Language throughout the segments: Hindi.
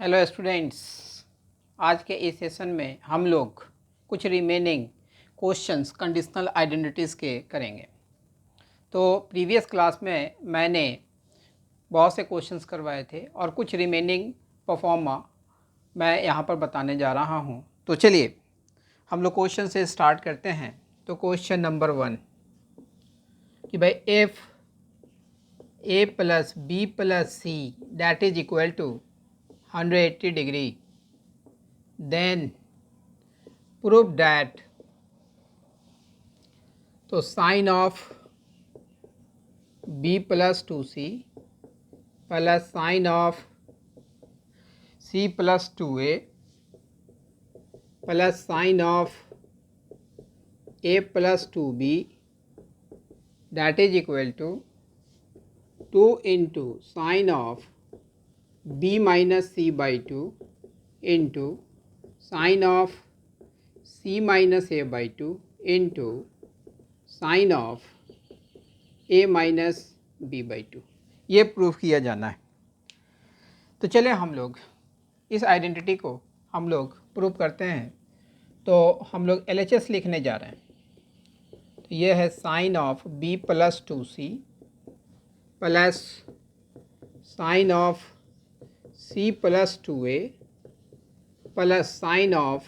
हेलो स्टूडेंट्स, आज के इस सेशन में हम लोग कुछ रिमेनिंग क्वेश्चंस कंडीशनल आइडेंटिटीज़ के करेंगे। तो प्रीवियस क्लास में मैंने बहुत से क्वेश्चंस करवाए थे और कुछ रिमेनिंग परफॉर्मा मैं यहाँ पर बताने जा रहा हूँ। तो चलिए हम लोग क्वेश्चन से स्टार्ट करते हैं। तो क्वेश्चन नंबर 1 कि भाई if A plus B plus C that is equal to 180 degree, then prove that तो sine of b plus 2c plus sine of c plus 2a plus sine of a plus 2b that is equal to 2 into sine of b minus c by 2 into sine of c minus a by 2 into sine of a minus b by 2 ये प्रूफ किया जाना है। तो चले हम लोग इस आइडेंटिटी को हम लोग प्रूव करते हैं। तो हम लोग LHS लिखने जा रहे हैं। तो ये है sine of b plus 2c plus sine of c plus 2a plus sine of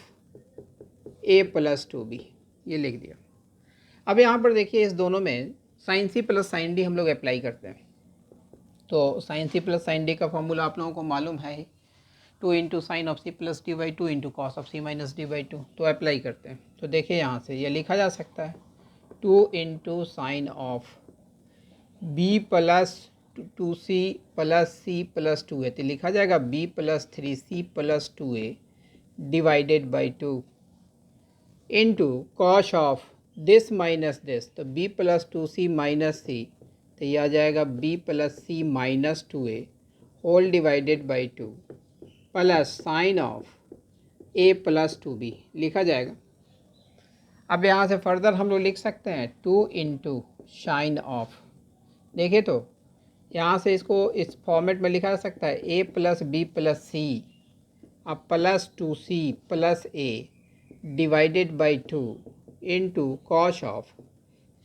a plus 2b, ये लिख दिया। अब यहाँ पर देखिए इस दोनों में sine C plus sine D हम लोग अप्लाई करते हैं। तो sine C plus sine D का फॉर्मूला आप लोगों को मालूम है ही, 2 into sine of C plus D by 2 into cos of C minus D by 2। तो अप्लाई करते हैं। तो देखिए यहाँ से ये लिखा जा सकता है 2 into sine of B plus 2c plus C plus 2a, तो लिखा जाएगा b plus 3c plus 2a divided by 2 into cos of this minus this, तो b plus 2c minus C, तो यह आ जाएगा b plus C minus 2a whole divided by 2 plus sine of a plus 2b लिखा जाएगा। अब यहाँ से फर्दर हम लोग लिख सकते हैं 2 इंटू साइन ऑफ, देखिए तो यहाँ से इसको इस फॉर्मेट में लिखा जा सकता है a plus B plus C अब plus 2c plus a divided by 2 into cos of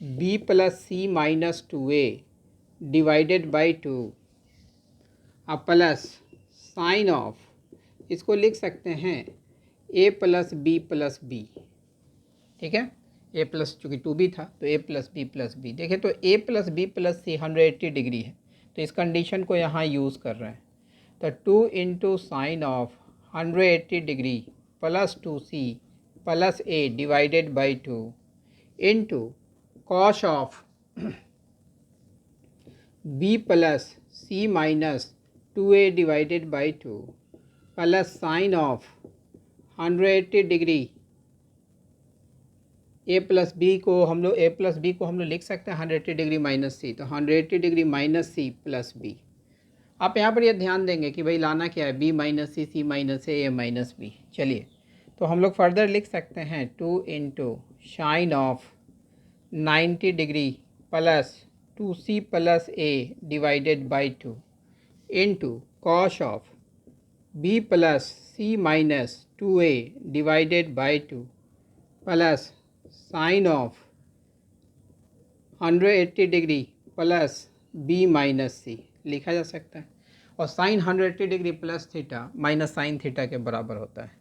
b plus C minus 2a divided by 2 अब प्लस साइन ऑफ, इसको लिख सकते हैं a plus B plus B, ठीक है, a प्लस चूँकि 2b था तो a plus B plus B. देखिए तो a plus B plus C 180 degree है, तो इस कंडीशन को यहाँ यूज़ कर रहे हैं। तो 2 into sine of 180 degree plus 2c plus a divided by 2 into cos of b plus c minus 2a divided by 2 plus sine of 180 degree a plus B को हम लोग लिख सकते हैं 180 डिग्री माइनस सी, तो 180 degree minus C plus B. आप यहाँ पर ये ध्यान देंगे कि भाई लाना क्या है, b minus c, c minus ए माइनस बी। चलिए तो हम लोग फर्दर लिख सकते हैं 2 into sine of 90 degree plus 2c plus a divided by 2 into cos of b plus c minus 2a divided by 2 plus sine of 180 degree plus b minus c लिखा जा सकता है। और sine 180 degree plus theta minus sine theta के बराबर होता है।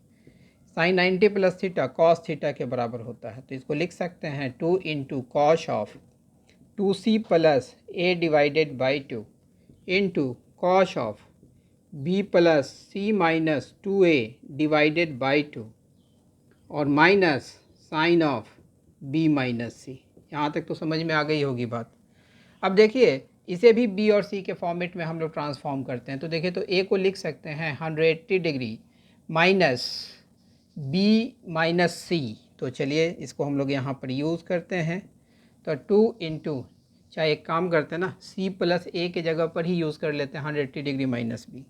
Sign 90 plus theta cos theta के बराबर होता है, तो इसको लिख सकते हैं 2 into cos of 2c plus a divided by 2 into cos of b plus c minus 2a divided by 2 और minus sine of b minus सी। यहाँ तक तो समझ में आ गई होगी बात। अब देखिए इसे भी b और c के फॉर्मेट में हम लोग ट्रांसफॉर्म करते हैं। तो देखिए तो a को लिख सकते हैं 180 degree minus b minus C, तो चलिए इसको हम लोग यहाँ पर यूज़ करते हैं। तो 2 इंटू, चाहे एक काम करते हैं ना, c प्लस a के जगह पर ही यूज़ कर लेते हैं 180 डिग्री माइनस b।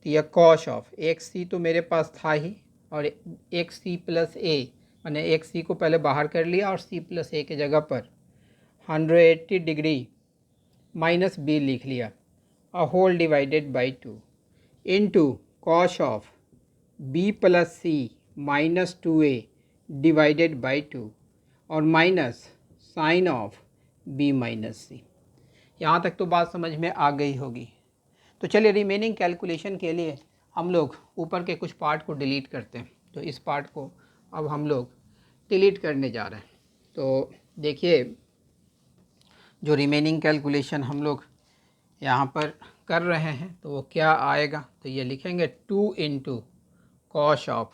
तो यह कॉस ऑफ एक c तो मेरे पास था ही और एक c प्लस a, मैंने एक c को पहले बाहर कर लिया और c प्लस a के जगह पर 180 डिग्री माइनस b लिख लिया और whole divided by 2 into cos of B plus C minus 2a divided by 2 और minus sine of B minus सी। यहाँ तक तो बात समझ में आ गई होगी। तो चलिए रिमेनिंग कैलकुलेशन के लिए हम लोग ऊपर के कुछ पार्ट को डिलीट करते हैं। तो इस पार्ट को अब हम लोग डिलीट करने जा रहे हैं। तो देखिए जो रिमेनिंग कैलकुलेशन हम लोग यहाँ पर कर रहे हैं तो वो क्या आएगा, तो ये लिखेंगे 2 इंटू कॉश ऑफ,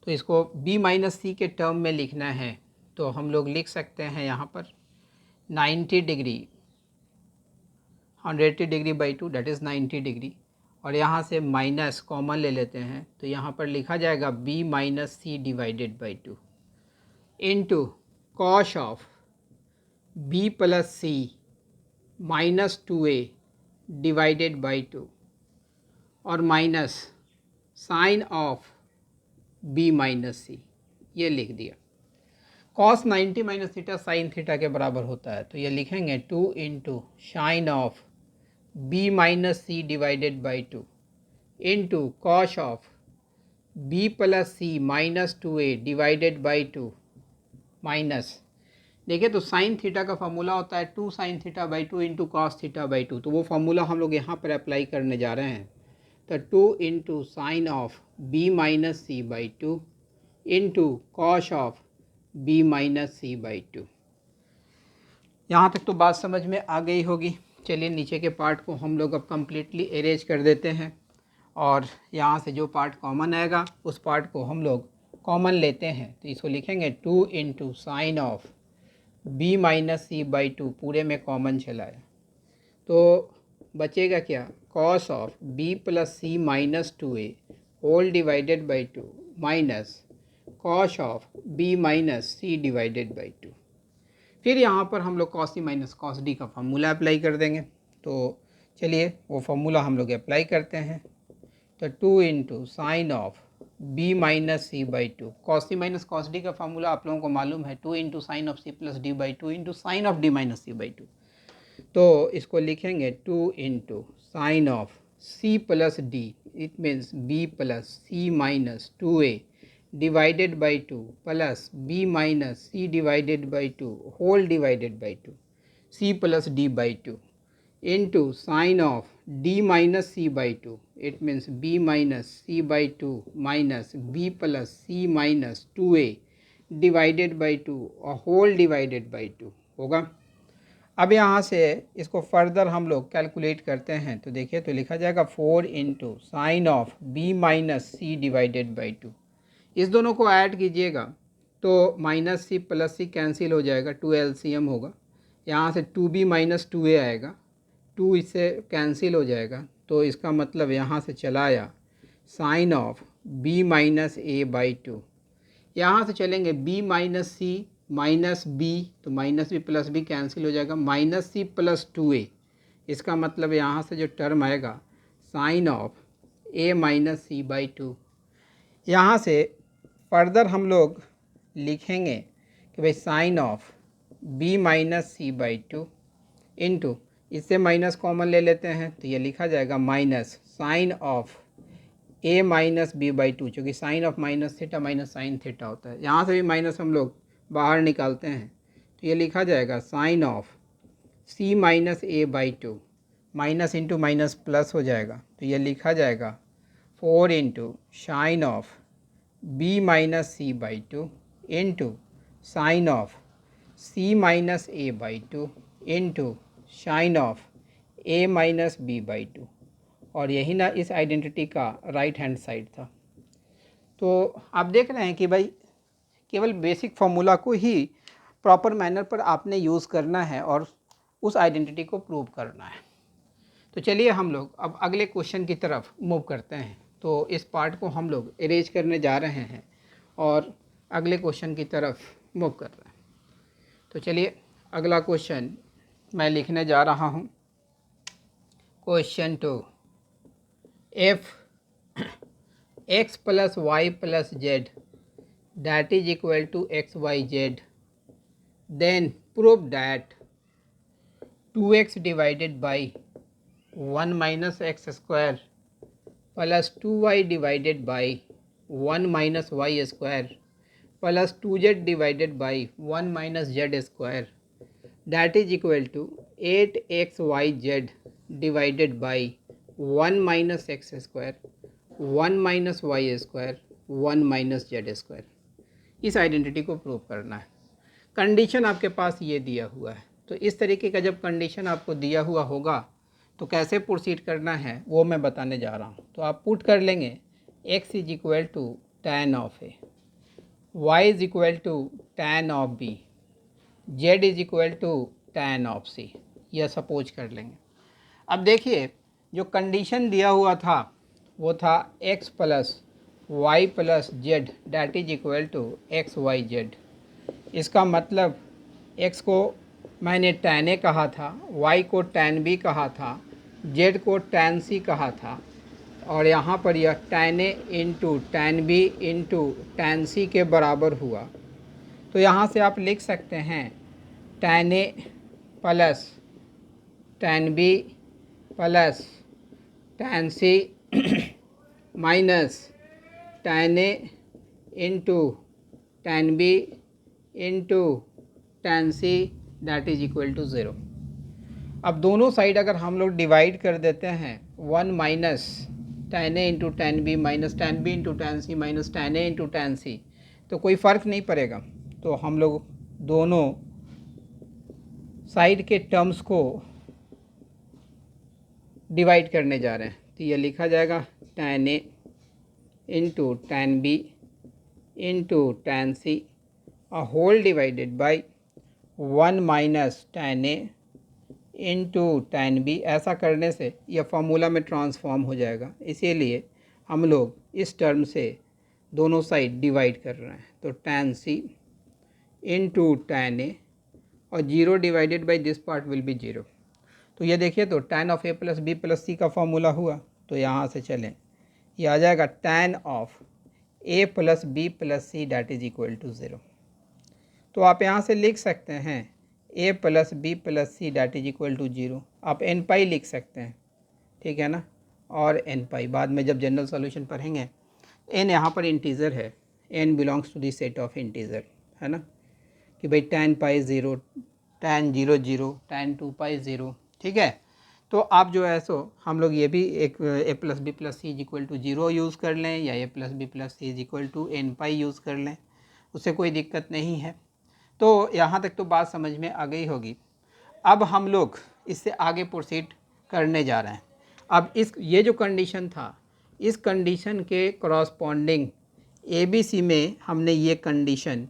तो इसको b माइनस सी के टर्म में लिखना है तो हम लोग लिख सकते हैं यहाँ पर 90 degree 180 degree by 2 that is 90 degree, और यहाँ से माइनस कॉमन ले लेते हैं तो यहाँ पर लिखा जाएगा b minus C divided by 2 into cos of b plus C minus 2a divided by 2 और minus sine of b minus c, ये लिख दिया। Cos 90 minus theta sine theta के बराबर होता है, तो ये लिखेंगे 2 into sine of b minus C divided by 2 into cos of b plus C minus 2a divided by 2 minus, देखिए तो साइन थीटा का फार्मूला होता है 2 sine theta by 2 into cos theta by 2, तो वो फार्मूला हम लोग यहाँ पर अप्लाई करने जा रहे हैं। तो 2 into sine of b minus C by 2 into cos of b minus C by 2। यहाँ तक तो बात समझ में आ गई होगी। चलिए नीचे के पार्ट को हम लोग अब कम्प्लीटली अरेंज कर देते हैं और यहाँ से जो पार्ट कॉमन आएगा उस पार्ट को हम लोग कॉमन लेते हैं। तो इसको लिखेंगे 2 into sine of b minus C by 2, पूरे में कॉमन चलाया तो बचेगा क्या, cos of b plus C minus 2a whole divided by 2 minus cos of b minus C divided by 2। फिर यहाँ पर हम लोग cos C minus cos D का फार्मूला अप्लाई कर देंगे। तो चलिए वो फार्मूला हम लोग अप्लाई करते हैं। तो 2 into sine of b minus C by 2, cos C minus cos D का फार्मूला आप लोगों को मालूम है 2 into sine of C plus D by 2 into sine of D minus C by 2। तो इसको लिखेंगे 2 into sine of c plus D, it means b plus C minus 2a divided by 2 plus b minus C divided by 2 whole divided by 2 c plus d by 2 into sine of d minus C by 2, it means b minus C by 2 minus b plus C minus 2a divided by 2 और होल डिवाइडेड बाई 2 होगा। अब यहाँ से इसको फर्दर हम लोग कैलकुलेट करते हैं तो देखिए तो लिखा जाएगा 4 into sine of b minus C divided by 2, इस दोनों को ऐड कीजिएगा तो minus C plus C cancel हो जाएगा, 2 एलसीएम होगा, यहाँ से 2b माइनस 2a आएगा, 2 इससे कैंसिल हो जाएगा तो इसका मतलब यहाँ से चला आया sine of b minus a by 2। यहाँ से चलेंगे b minus C minus B, तो minus B plus B cancel हो जाएगा, माइनस सी प्लस 2a, इसका मतलब यहाँ से जो टर्म आएगा sine of a minus C by 2। यहाँ से फर्दर हम लोग लिखेंगे कि भाई sine of b minus C by 2 into, इससे माइनस कॉमन ले लेते हैं तो ये लिखा जाएगा minus sine of a minus B by 2, चूँकि sine of minus theta minus sine theta होता है, यहाँ से भी माइनस हम लोग बाहर निकालते हैं तो ये लिखा जाएगा sine of c minus a by 2, minus into minus plus हो जाएगा तो ये लिखा जाएगा 4 into sine of b minus C by 2 into sine of c minus a by 2 into sine of a minus b by 2, और यही ना इस आइडेंटिटी का राइट हैंड साइड था। तो आप देख रहे हैं कि भाई केवल बेसिक फार्मूला को ही प्रॉपर मैनर पर आपने यूज़ करना है और उस आइडेंटिटी को प्रूव करना है। तो चलिए हम लोग अब अगले क्वेश्चन की तरफ मूव करते हैं। तो इस पार्ट को हम लोग अरेंज करने जा रहे हैं और अगले क्वेश्चन की तरफ मूव कर रहे हैं। तो चलिए अगला क्वेश्चन मैं लिखने जा रहा हूँ। Question 2, if x plus Y plus Z that is equal to xyz, then prove that 2x divided by 1 minus x square plus 2y divided by 1 minus Y square plus 2z divided by 1 minus Z square that is equal to 8xyz divided by 1 minus x square 1 minus Y square 1 minus Z square. इस आइडेंटिटी को प्रूव करना है। कंडीशन आपके पास ये दिया हुआ है, तो इस तरीके का जब कंडीशन आपको दिया हुआ होगा तो कैसे प्रोसीड करना है वो मैं बताने जा रहा हूँ। तो आप पुट कर लेंगे x is equal to tan of a, y is equal to tan of b, z is equal to tan of c, यह सपोज कर लेंगे। अब देखिए जो कंडीशन दिया हुआ था वो था x plus Y plus Z that is equal to X Y Z. इसका मतलब x को मैंने tan a कहा था, y को tan b कहा था, z को tan c कहा था और यहाँ पर यह tan a into tan b into tan c के बराबर हुआ। तो यहाँ से आप लिख सकते हैं tan a plus tan b plus tan c minus tan a into tan b into tan c that is equal to 0। अब दोनों साइड अगर हम लोग डिवाइड कर देते हैं 1 minus tan a into tan b minus tan b into tan c minus tan a into tan c, तो कोई फ़र्क नहीं पड़ेगा। तो हम लोग दोनों साइड के टर्म्स को डिवाइड करने जा रहे हैं। तो ये लिखा जाएगा tan a into tan b into tan c whole divided by 1 minus tan a into tan b। ऐसा करने से यह फार्मूला में ट्रांसफॉर्म हो जाएगा, इसीलिए हम लोग इस टर्म से दोनों साइड डिवाइड कर रहे हैं। तो tan c into tan a और 0 divided by this part will be 0। तो ये देखिए तो tan of a plus B plus c का फार्मूला हुआ। तो यहाँ से चलें, ये आ जाएगा tan of a plus B plus C that is equal to 0। तो आप यहाँ से लिख सकते हैं a plus B plus C that is equal to 0। आप n पाई लिख सकते हैं, ठीक है ना, और n पाई बाद में जब जनरल सॉल्यूशन पढ़ेंगे। n यहाँ पर इंटीज़र है, n belongs to the set of integer, है ना, कि भाई tan पाई 0, tan 0 0, tan 2 पाई 0, ठीक है। तो आप जो है सो हम लोग ये भी एक a plus B plus C is equal to 0 use कर लें या a plus B plus C is equal to n pi use कर लें, उससे कोई दिक्कत नहीं है। तो यहाँ तक तो बात समझ में आ गई होगी। अब हम लोग इससे आगे प्रोसीड करने जा रहे हैं। अब ये जो कंडीशन था, इस कंडीशन के कॉरस्पॉन्डिंग ABC में हमने ये कंडीशन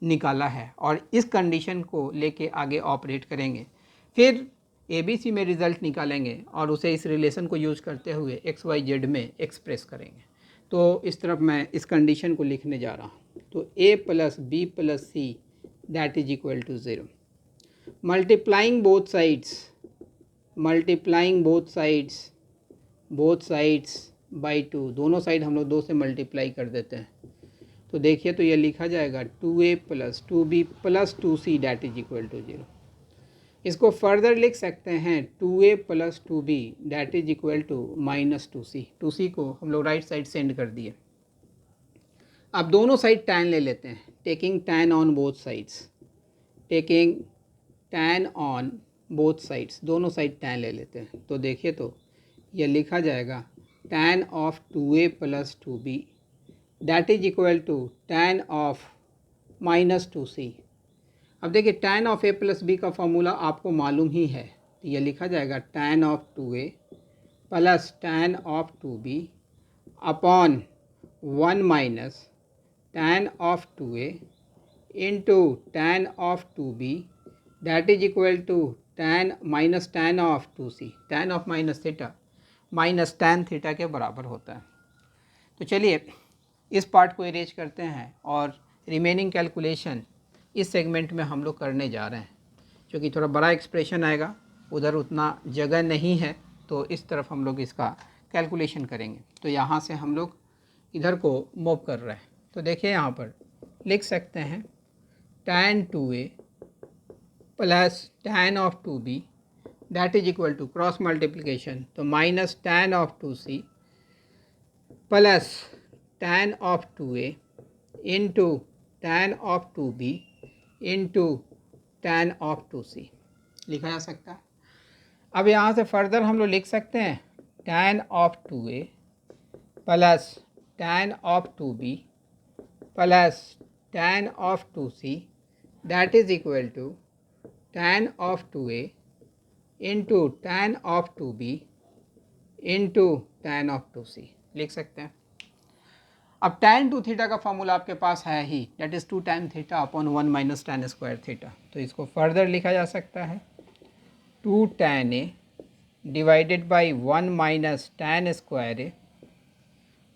निकाला है और इस कंडीशन को लेके आगे ऑपरेट करेंगे। फिर ABC में रिज़ल्ट निकालेंगे और उसे इस रिलेशन को यूज़ करते हुए XYZ में एक्सप्रेस करेंगे। तो इस तरफ मैं इस कंडीशन को लिखने जा रहा हूँ। तो a plus B plus C that is equal to 0, multiplying both sides by 2, दोनों साइड हम लोग 2 से मल्टीप्लाई कर देते हैं। तो देखिए तो ये लिखा जाएगा 2a plus 2b plus 2c that is equal to 0। इसको फर्दर लिख सकते हैं 2a plus 2b that is equal to minus 2c को हम लोग राइट साइड सेंड कर दिए। अब दोनों साइड tan ले लेते हैं, taking tan on both sides, दोनों साइड tan ले लेते हैं। तो देखिए तो ये लिखा जाएगा tan of 2a plus 2b that is equal to tan of minus 2c। अब देखिए tan of a plus b का फॉर्मूला आपको मालूम ही है। तो ये लिखा जाएगा tan of 2a plus tan of 2b upon 1 minus tan of 2a into tan of 2b that is equal to tan minus tan of 2c, tan of minus theta minus tan theta के बराबर होता है। तो चलिए इस पार्ट को इरेज करते हैं और रिमेनिंग कैलकुलेशन इस सेगमेंट में हम लोग करने जा रहे हैं। क्योंकि थोड़ा बड़ा एक्सप्रेशन आएगा, उधर उतना जगह नहीं है, तो इस तरफ हम लोग इसका कैलकुलेशन करेंगे। तो यहाँ से हम लोग इधर को मूव कर रहे हैं। तो देखिए यहाँ पर लिख सकते हैं tan 2a plus tan of 2b that is equal to cross multiplication, तो minus tan of 2c plus tan of 2a into tan of 2b into tan of 2c लिखा जा सकता है। अब यहाँ से फर्दर हम लोग लिख सकते हैं tan of 2a plus tan of 2b plus tan of 2c that is equal to tan of 2a into tan of 2b into tan of 2c लिख सकते हैं। अब tan 2 थीटा का फॉर्मूला आपके पास है ही, that is 2 tan theta upon 1 minus tan square theta. तो इसको फर्दर लिखा जा सकता है 2 tan a divided by 1 minus tan square a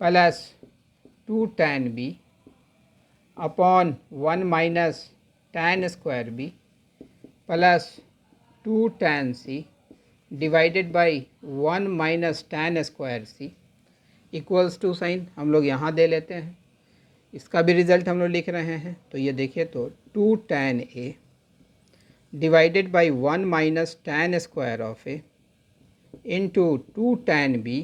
plus 2 tan b upon 1 minus tan square b plus 2 tan c divided by 1 minus tan square c equals to sine हम लोग यहाँ दे लेते हैं, इसका भी रिज़ल्ट हम लोग लिख रहे हैं। तो ये देखिए तो 2 tan a divided by 1 minus tan square of a into 2 tan b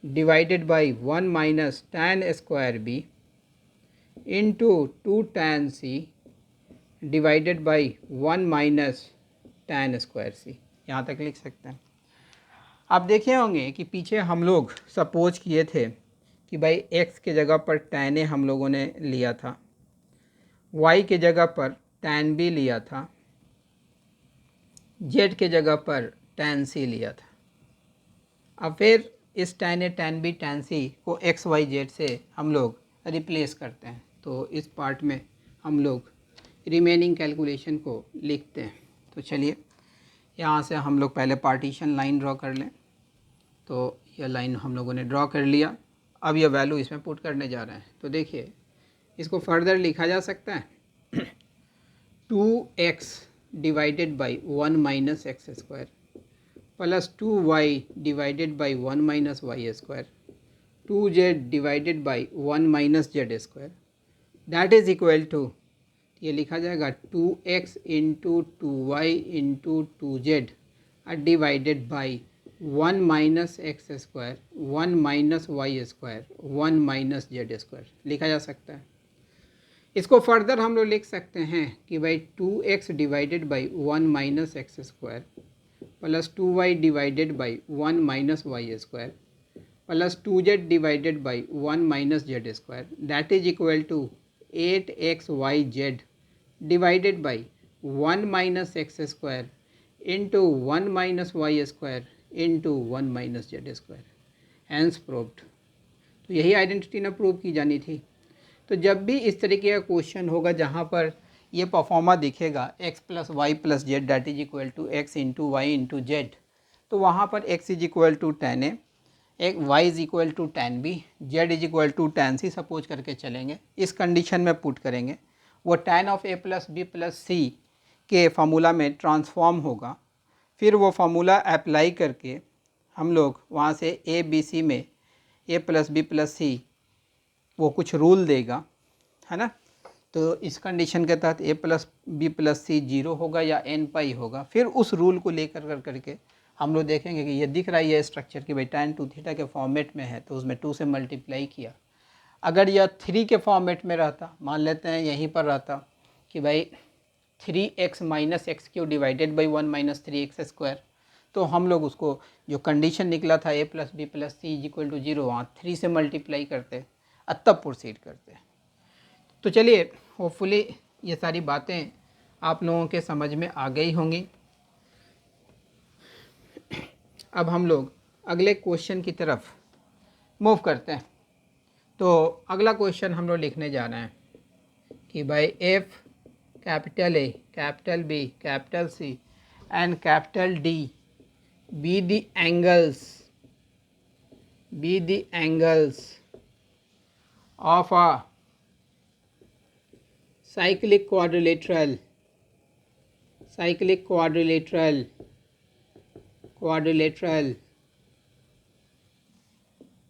divided by 1 minus tan square b into 2 tan c divided by 1 minus tan square c, यहाँ तक लिख सकते हैं। आप देखे होंगे कि पीछे हम लोग सपोज किए थे कि भाई x के जगह पर tan a हम लोगों ने लिया था, y के जगह पर tan b लिया था, z के जगह पर tan c लिया था। अब फिर इस tan a tan b tan c को x y z से हम लोग रिप्लेस करते हैं। तो इस पार्ट में हम लोग रिमेनिंग कैलकुलेशन को लिखते हैं। तो चलिए यहाँ से हम लोग पहले पार्टीशन लाइन ड्रॉ कर लें। तो यह लाइन हम लोगों ने ड्रॉ कर लिया। अब यह वैल्यू इसमें पुट करने जा रहे हैं। तो देखिए इसको फर्दर लिखा जा सकता है 2x divided by 1 minus x square plus 2y divided by 1 minus Y square 2z divided by 1 minus Z square that is equal to, ये लिखा जाएगा 2x into 2y into 2z divided by 1 minus x square 1 minus Y square 1 minus Z square लिखा जा सकता है। इसको फर्दर हम लोग लिख सकते हैं कि भाई 2x divided by 1 minus x square plus 2y divided by 1 minus Y square plus 2z divided by 1 minus Z square that is equal to 8xyz divided by 1 minus x square into 1 minus Y square into 1 minus Z square hence proved. तो यही आइडेंटिटी ना प्रूव की जानी थी। तो जब भी इस तरीके का क्वेश्चन होगा जहाँ पर ये परफॉर्मा दिखेगा x plus Y plus Z that is equal to x into y into z, तो वहाँ पर x is equal to tan a, एक y is equal to tan b, z is equal to tan c suppose करके चलेंगे। इस कंडीशन में पुट करेंगे, वो tan of a plus b plus c के फार्मूला में ट्रांसफॉर्म होगा। फिर वो फार्मूला अप्लाई करके हम लोग वहाँ से a b c में a plus b plus c वो कुछ रूल देगा, है ना। तो इस कंडीशन के तहत a प्लस बी प्लस सी 0 होगा या n पाई होगा। फिर उस रूल को लेकर करके हम लोग देखेंगे कि ये दिख रहा है ये स्ट्रक्चर कि भाई tan 2 थीटा के फॉर्मेट में है, तो उसमें 2 से मल्टीप्लाई किया। अगर यह 3 के फॉर्मेट में रहता, मान लेते हैं यहीं पर रहता कि भाई 3x minus x cube divided by 1 minus 3x square, तो हम लोग उसको जो कंडीशन निकला था a plus B plus C is equal to 0, वहाँ 3 से मल्टीप्लाई करते तब प्रोसीड करते। तो चलिए होपफुली ये सारी बातें आप लोगों के समझ में आ गई होंगी। अब हम लोग अगले क्वेश्चन की तरफ मूव करते हैं। तो अगला क्वेश्चन हम लोग लिखने जा रहे हैं कि भाई if capital A capital B capital C and capital D be the angles of a cyclic quadrilateral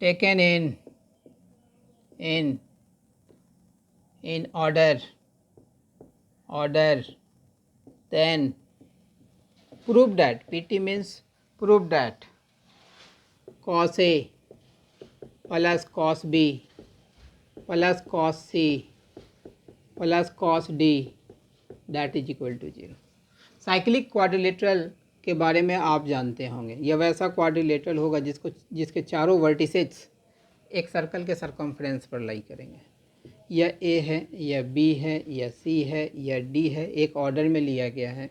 taken in order, then prove that, PT means prove that cos A plus cos B plus cos C plus cos D that is equal to 0। Cyclic quadrilateral के बारे में आप जानते होंगे। यह वैसा क्वाड्रिलेटरल होगा जिसके चारों वर्टिसेस एक सर्कल के सरकमफ्रेंस पर लाई करेंगे। यह ए है, यह बी है, यह सी है, यह डी है, एक ऑर्डर में लिया गया है।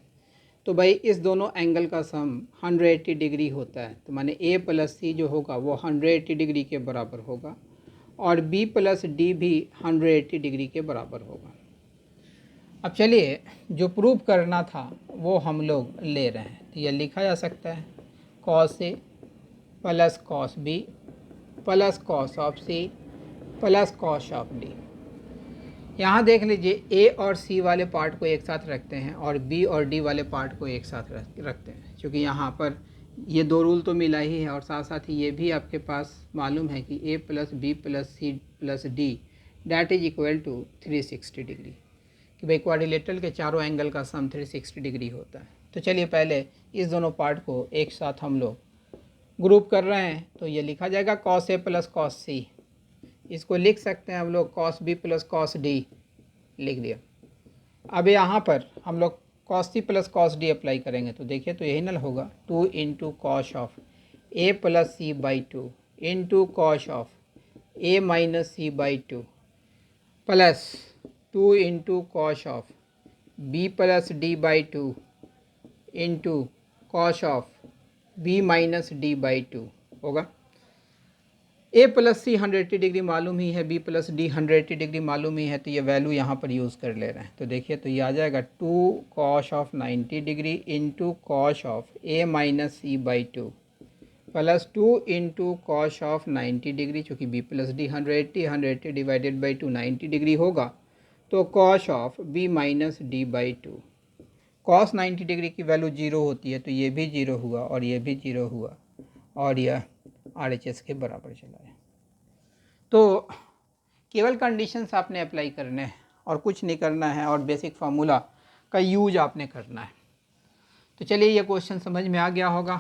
तो भाई इस दोनों एंगल का सम 180 डिग्री होता है, तो माने ए प्लस सी जो होगा वो 180 डिग्री के बराबर होगा और बी प्लस डी भी 180 डिग्री के बराबर होगा। अब चलिए जो प्रूव करना था वो हम लोग ले रहे हैं। तो यह लिखा जा सकता है cos A plus cos B plus cos of C plus cos of D. यहाँ देख लीजिए ए और सी वाले पार्ट को एक साथ रखते हैं और बी और डी वाले पार्ट को एक साथ रखते हैं, क्योंकि यहाँ पर ये दो रूल तो मिला ही है और साथ साथ ही ये भी आपके पास मालूम है कि a plus B plus C plus d that is equal to 360 degree, कि भाई क्वाड्रिलेटरल के चारों एंगल का सम 360 डिग्री होता है। तो चलिए पहले इस दोनों पार्ट को एक साथ हम लोग ग्रुप कर रहे हैं। तो ये लिखा जाएगा cos A plus cos C, इसको लिख सकते हैं हम लोग cos B plus cos D, लिख दिया। अब यहाँ पर हम लोग cos C plus cos D apply करेंगे तो देखिए तो यही नल होगा 2 into cos of A plus C by 2 into cos of A minus C by 2 plus 2 into cos of B plus D by 2 into cos of B minus D by 2 होगा। ए प्लस सी 180 डिग्री मालूम ही है, बी प्लस डी 180 डिग्री मालूम ही है, तो ये वैल्यू यहाँ पर यूज़ कर ले रहे हैं। तो देखिए तो ये आ जाएगा 2 cos of 90 degree into cos of A minus C by 2 plus 2 into cos of 90 degree, चूँकि B plus D 180 divided by 2 90 degree होगा, तो cos of B minus D by 2। Cos 90 degree की वैल्यू 0 होती है, तो ये भी 0 हुआ और ये भी 0 हुआ और यह RHS के बराबर चला है। तो केवल कंडीशंस आपने अप्लाई करने हैं और कुछ नहीं करना है और बेसिक फार्मूला का यूज आपने करना है। तो चलिए ये क्वेश्चन समझ में आ गया होगा।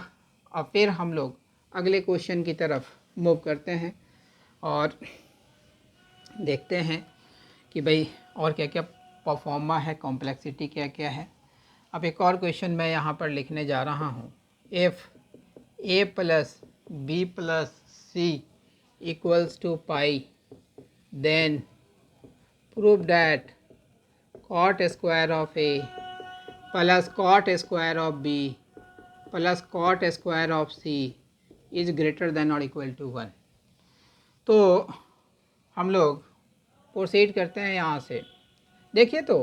अब फिर हम लोग अगले क्वेश्चन की तरफ मूव करते हैं और देखते हैं कि भाई और क्या क्या परफॉर्मा है, कॉम्प्लेक्सिटी क्या क्या है। अब एक और क्वेश्चन मैं यहाँ पर लिखने जा रहा हूँ। If A plus b plus c equals to pi, then prove that cot square of a plus cot square of b plus cot square of c is greater than or equal to 1। तो हम लोग प्रोसीड करते हैं यहाँ से। देखिए तो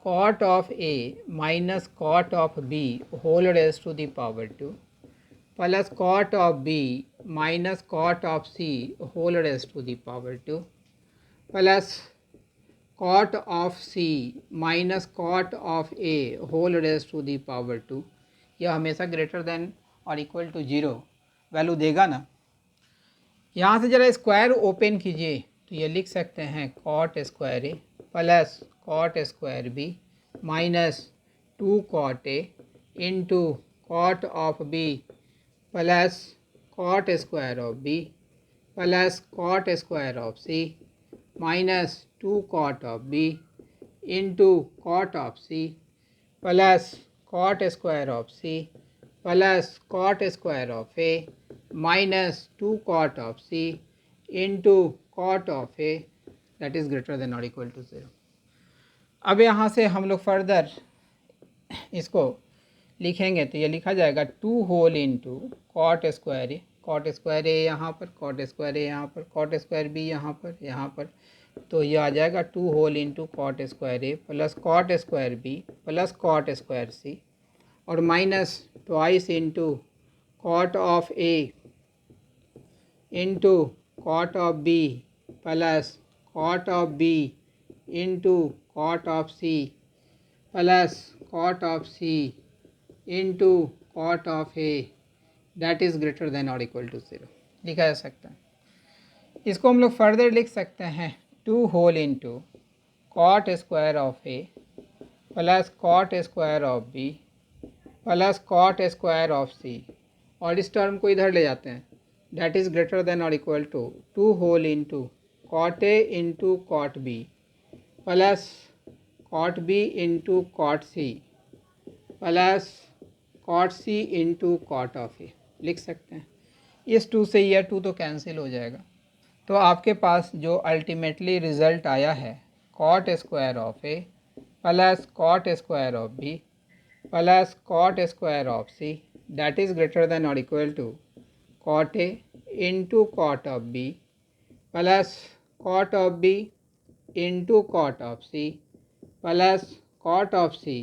cot of a minus cot of b whole raised to the power 2 plus cot of B minus cot of C whole raise to the power 2 plus cot of C minus cot of A whole raise to the power 2। यह हमेशा ग्रेटर देन और इक्वल टू 0 वैल्यू देगा ना। यहाँ से ज़रा स्क्वायर ओपन कीजिए तो ये लिख सकते हैं cot square A plus cot square B minus 2 cot A into cot of B plus cot square of B plus cot square of C minus 2 cot of B into cot of C plus cot square of C plus cot square of A minus 2 cot of C into cot of A that is greater than और इक्वल टू 0। अब यहाँ से हम लोग फर्दर इसको लिखेंगे तो ये लिखा जाएगा 2 होल इंटू कॉट स्क्वायर ए यहाँ पर, कॉट स्क्वायर ए यहाँ पर, कॉट स्क्वायर बी यहाँ पर, तो ये आ जाएगा 2 whole into cot square A plus cot square B plus cot square C और minus twice into cot of A into cot of B plus cot of B into cot of C plus cot of C into cot of A that is greater than और इक्वल टू 0 लिखा जा सकता है। इसको हम लोग फर्दर लिख सकते हैं 2 whole into cot square of A plus cot square of B plus cot square of C और इस टर्म को इधर ले जाते हैं that is greater than or equal to 2 whole into cot A into cot B plus cot B into cot C plus cot C into cot of A लिख सकते हैं। इस 2 से यह 2 तो कैंसिल हो जाएगा, तो आपके पास जो अल्टीमेटली रिज़ल्ट आया है cot square of A plus cot square of B plus cot square of C that is greater than और equal to cot A into cot of B plus cot of B into cot of C plus cot of C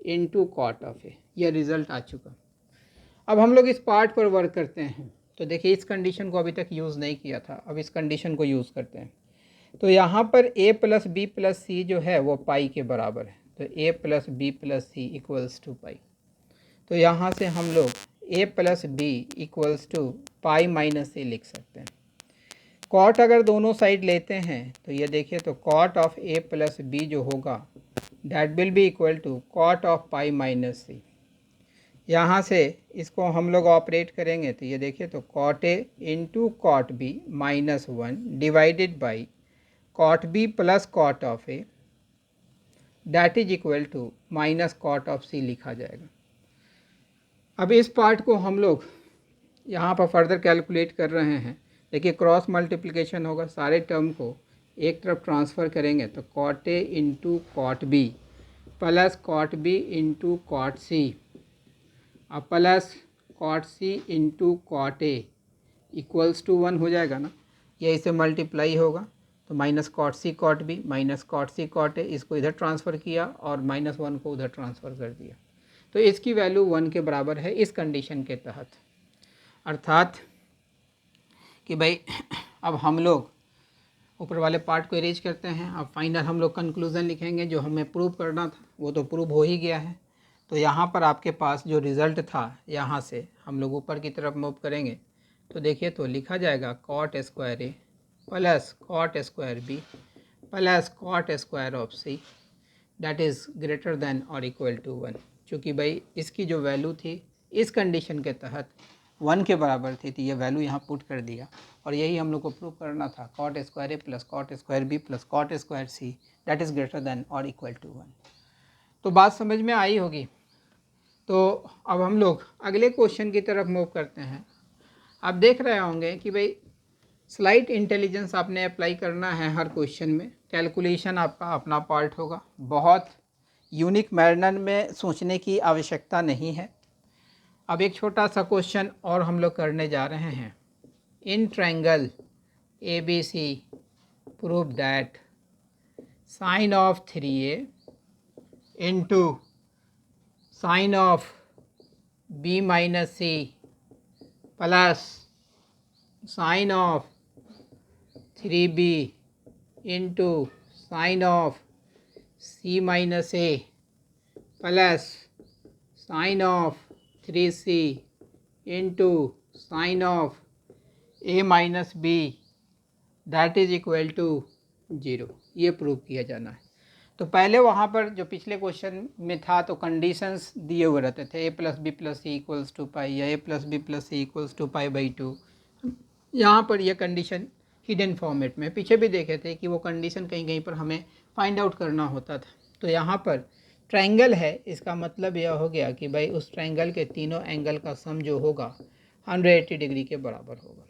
into cot of A. यह रिज़ल्ट आ चुका। अब हम लोग इस पार्ट पर वर्क करते हैं। तो देखिए इस कंडीशन को अभी तक यूज़ नहीं किया था, अब इस कंडीशन को यूज़ करते हैं। तो यहाँ पर A plus B plus C जो है वो पाई के बराबर है, तो A plus B plus C equals to pi. तो यहाँ से हम लोग A plus B equals to pi minus A लिख सकते हैं। कॉट अगर दोनों साइड लेते हैं तो ये देखिए, तो cot of A plus B जो होगा that will be equal to cot of pi minus सी। यहाँ से इसको हम लोग ऑपरेट करेंगे तो ये देखिए, तो cot A into cot B minus 1 divided by cot B plus cot of A that is equal to minus cot of C लिखा जाएगा। अब इस पार्ट को हम लोग यहाँ पर फर्दर कैलकुलेट कर रहे हैं। देखिए क्रॉस मल्टीप्लिकेशन होगा, सारे टर्म को एक तरफ ट्रांसफ़र करेंगे तो cot A into cot B plus cot B into cot C और plus cot C into cot A equals to 1 हो जाएगा ना। ये इसे मल्टीप्लाई होगा तो minus cot C cot B minus cot C cot A, इसको इधर ट्रांसफ़र किया और माइनस 1 को उधर ट्रांसफ़र कर दिया, तो इसकी वैल्यू 1 के बराबर है इस कंडीशन के तहत। अर्थात कि भाई अब हम लोग ऊपर वाले पार्ट को इरेज करते हैं। अब फाइनल हम लोग कंक्लूज़न लिखेंगे, जो हमें प्रूव करना था वो तो प्रूव हो ही गया है। तो यहाँ पर आपके पास जो रिज़ल्ट था, यहाँ से हम लोग ऊपर की तरफ मूव करेंगे तो देखिए, तो लिखा जाएगा cot square A plus cot square B plus cot square of C that is greater than और इक्वल टू 1। चूँकि भाई इसकी जो वैल्यू थी इस कंडीशन के तहत 1 के बराबर थी, तो ये वैल्यू यहाँ पुट कर दिया और यही हम लोग को प्रूव करना था। Cot square A plus cot square B plus cot square C that is greater than और इक्वल टू 1। तो बात समझ में आई होगी। तो अब हम लोग अगले क्वेश्चन की तरफ मूव करते हैं। आप देख रहे होंगे कि भाई स्लाइट इंटेलिजेंस आपने अप्लाई करना है हर क्वेश्चन में। कैलकुलेशन आपका अपना पार्ट होगा, बहुत यूनिक मैनर में सोचने की आवश्यकता नहीं है। अब एक छोटा सा क्वेश्चन और हम लोग करने जा रहे हैं। In triangle A B C prove that sine of 3a into sine of b minus C plus sine of 3b into sine of c minus a plus sine of 3c into sine of a minus B that is equal to 0, ये प्रूव किया जाना है। तो पहले वहाँ पर जो पिछले क्वेश्चन में था तो कंडीशंस दिए हुए रहते थे, a plus B plus C equals to pi या a plus B plus C equals to pi by 2। यहाँ पर यह कंडीशन हिडन फॉर्मेट में, पीछे भी देखे थे कि वो कंडीशन कहीं कहीं पर हमें फाइंड आउट करना होता था। तो यहाँ पर ट्रायंगल है, इसका मतलब यह हो गया कि भाई उस ट्रायंगल के तीनों एंगल का सम जो होगा 180 डिग्री के बराबर होगा।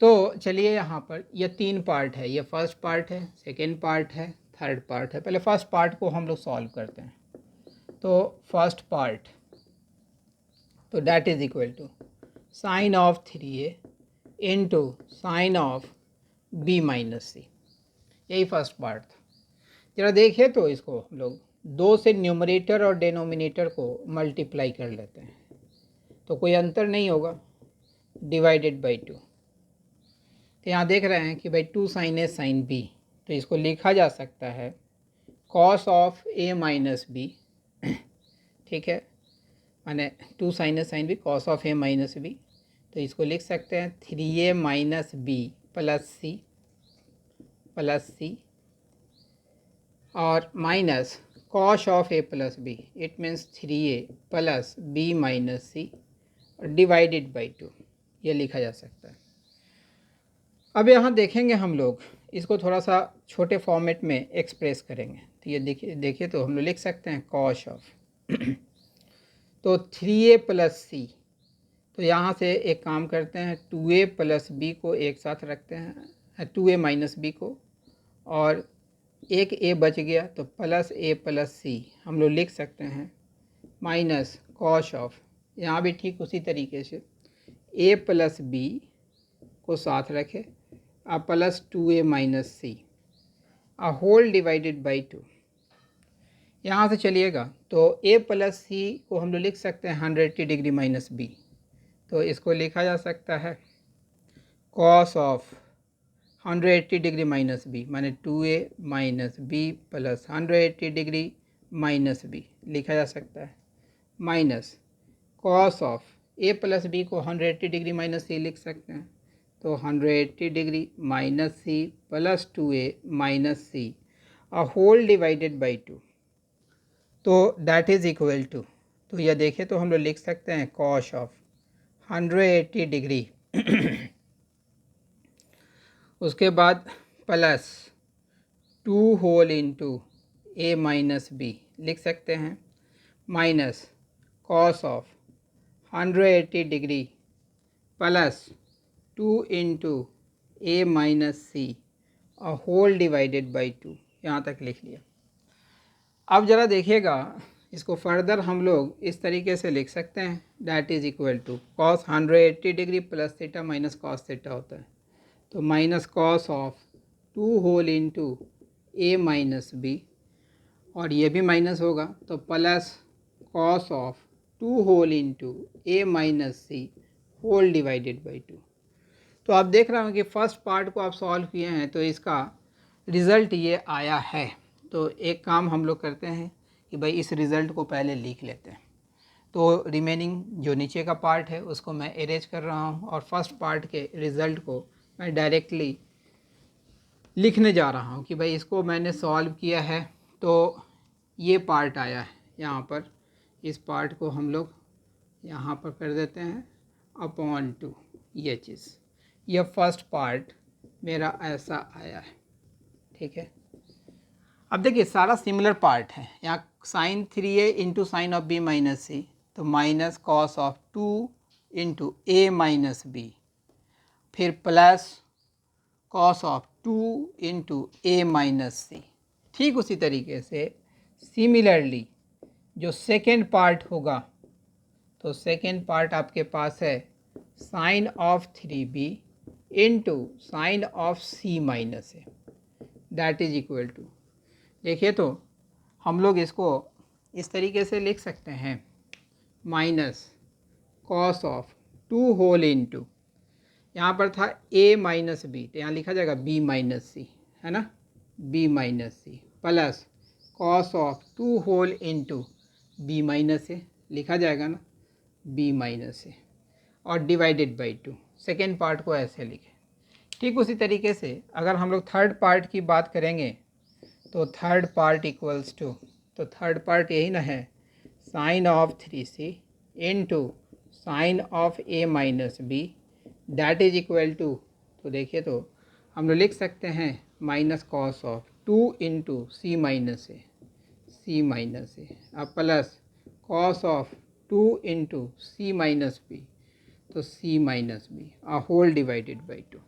तो चलिए यहाँ पर यह 3 पार्ट है, ये फर्स्ट पार्ट है, सेकेंड पार्ट है, थर्ड पार्ट है। पहले फर्स्ट पार्ट को हम लोग सॉल्व करते हैं। तो फर्स्ट पार्ट, तो that is equal to sine of 3a into sine of b minus C, यही फर्स्ट पार्ट था। जरा देखिए तो इसको हम लोग 2 से न्यूमरेटर और डेनोमिनेटर को मल्टीप्लाई कर लेते हैं तो कोई अंतर नहीं होगा, डिवाइडेड बाई 2। तो यहाँ देख रहे हैं कि भाई 2 साइन ए साइन बी, तो इसको लिखा जा सकता है cos of A minus B, ठीक है, माने 2 sine A sine B cos of A minus B. तो इसको लिख सकते हैं 3a minus B plus C और minus cos of A plus B, it means 3a plus B minus C divided by 2। ये लिखा जा सकता है। अब यहाँ देखेंगे हम लोग इसको थोड़ा सा छोटे फॉर्मेट में एक्सप्रेस करेंगे। तो ये देखिए तो हम लोग लिख सकते हैं कॉस ऑफ तो 3a प्लस सी, तो यहाँ से एक काम करते हैं 2a प्लस बी को एक साथ रखते हैं, 2a माइनस बी को, और एक a बच गया तो प्लस a प्लस सी हम लोग लिख सकते हैं माइनस कॉस ऑफ, यहाँ भी ठीक उसी तरीके से a प्लस बी को साथ रखे और plus 2a minus C whole divided by 2। यहाँ से चलिएगा तो a प्लस सी को हम लोग लिख सकते हैं 180 डिग्री माइनस बी, तो इसको लिखा जा सकता है cos of 180 degree minus B माने 2a minus B plus 180 degree minus B लिखा जा सकता है, minus cos of a plus B को 180 डिग्री माइनस सी लिख सकते हैं, तो 180 degree minus C plus 2a minus C whole divided by 2, तो दैट इज़ इक्वल टू, तो यह देखें तो हम लोग लिख सकते हैं कॉस ऑफ 180 डिग्री उसके बाद plus 2 whole into a minus B लिख सकते हैं, minus cos of 180 degree plus 2 into a minus C whole divided by 2, यहाँ तक लिख लिया। अब ज़रा देखिएगा इसको फर्दर हम लोग इस तरीके से लिख सकते हैं, that is equal to cos 180 degree plus theta minus cos theta होता है, तो minus cos of 2 whole into a minus B, और ये भी माइनस होगा तो plus cos of 2 whole into a minus C whole divided by 2। तो आप देख रहे हो कि फर्स्ट पार्ट को आप सॉल्व किए हैं तो इसका रिज़ल्ट ये आया है। तो एक काम हम लोग करते हैं कि भाई इस रिज़ल्ट को पहले लिख लेते हैं, तो रिमेनिंग जो नीचे का पार्ट है उसको मैं अरेंज कर रहा हूँ और फर्स्ट पार्ट के रिज़ल्ट को मैं डायरेक्टली लिखने जा रहा हूँ कि भाई इसको मैंने सॉल्व किया है तो ये पार्ट आया है यहाँ पर, इस पार्ट को हम लोग यहाँ पर कर देते हैं अपॉन 2, ये चीज़, यह फर्स्ट पार्ट मेरा ऐसा आया है, ठीक है। अब देखिए सारा सिमिलर पार्ट है, यहाँ sine 3a into sine of b minus C, तो minus cos of 2 into a minus B, फिर plus cos of 2 into a minus C. ठीक उसी तरीके से सिमिलरली जो सेकेंड पार्ट होगा, तो सेकेंड पार्ट आपके पास है sine of 3b into sine of c minus A, that is equal to, देखिए तो हम लोग इसको इस तरीके से लिख सकते हैं minus cos of 2 whole into, यहाँ पर था a माइनस बी तो यहाँ लिखा जाएगा b माइनस सी, है ना, b minus C, plus cos of 2 whole into b minus A लिखा जाएगा ना, b माइनस ए, और डिवाइडेड बाई 2, सेकेंड पार्ट को ऐसे लिखें। ठीक उसी तरीके से अगर हम लोग थर्ड पार्ट की बात करेंगे तो थर्ड पार्ट इक्वल्स टू, तो थर्ड पार्ट यही ना है sine of 3c into sine of a minus B that is equal to, तो देखिए तो हम लोग लिख सकते हैं minus cos of 2 into C minus A, C minus A, अब plus cos of 2 into C minus B, तो C minus B whole divided by 2।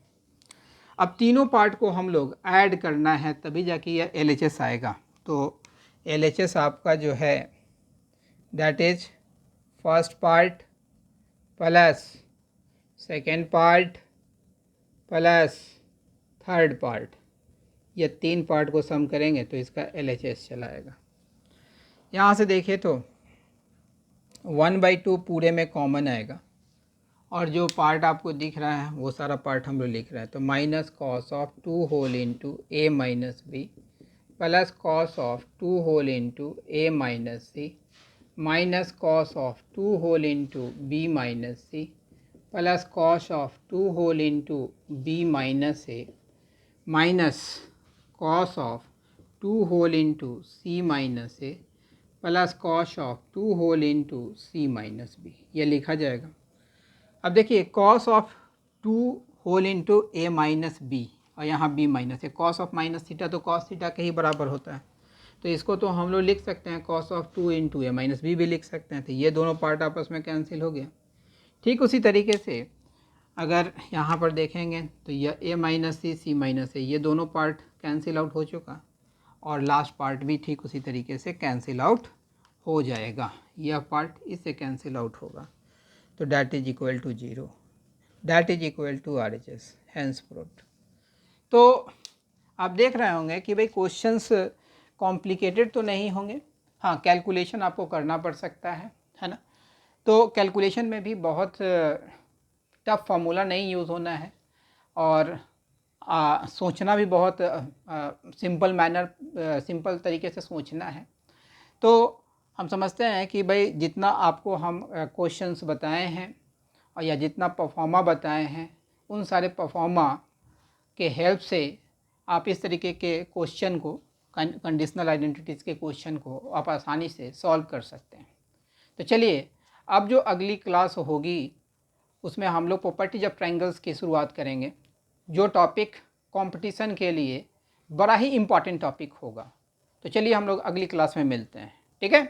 अब तीनों पार्ट को हम लोग ऐड करना है तभी जाके यह LHS आएगा, तो LHS आपका जो है that is first part plus second part plus third part, ये तीन पार्ट को सम करेंगे तो इसका LHS चलाएगा। यहाँ से देखिए तो 1/2 पूरे में कॉमन आएगा और जो पार्ट आपको दिख रहा है वो सारा पार्ट हम लोग लिख रहे हैं, तो minus cos of 2 whole into a minus B plus cos of 2 whole into a minus C minus cos of 2 whole into b minus C plus cos of 2 whole into b minus A minus cos of 2 whole into c minus A plus cos of 2 whole into c minus B, ये लिखा जाएगा। अब देखिए cos of 2 whole into A minus B, और यहाँ बी माइनस है, कॉस ऑफ माइनस थीटा तो कॉस थीटा के ही बराबर होता है, तो इसको तो हम लोग लिख सकते हैं cos of 2 into A minus B भी लिख सकते हैं, तो ये दोनों पार्ट आपस में कैंसिल हो गया। ठीक उसी तरीके से अगर यहाँ पर देखेंगे तो यह ए माइनस सी माइनस है, ये दोनों पार्ट कैंसिल आउट हो चुका, और लास्ट पार्ट भी ठीक उसी तरीके से कैंसिल आउट हो जाएगा, यह पार्ट इससे कैंसिल आउट होगा, तो that is equal to 0, that is equal to RHS, hence proved. तो आप देख रहे होंगे कि भाई क्वेश्चंस कॉम्प्लिकेटेड तो नहीं होंगे, हाँ कैलकुलेशन आपको करना पड़ सकता है ना, तो कैलकुलेशन में भी बहुत टफ फार्मूला नहीं यूज़ होना है, और सोचना भी बहुत सिंपल सिंपल तरीके से सोचना है। तो हम समझते हैं कि भाई जितना आपको हम क्वेश्चंस बताए हैं और या जितना परफॉर्मा बताए हैं, उन सारे परफॉर्मा के हेल्प से आप इस तरीके के क्वेश्चन को, कंडीशनल आइडेंटिटीज़ के क्वेश्चन को आप आसानी से सॉल्व कर सकते हैं। तो चलिए अब जो अगली क्लास होगी उसमें हम लोग प्रॉपर्टीज ऑफ ट्रायंगल्स की शुरुआत करेंगे, जो टॉपिक कंपटीशन के लिए बड़ा ही इम्पॉर्टेंट टॉपिक होगा। तो चलिए हम लोग अगली क्लास में मिलते हैं, ठीक है।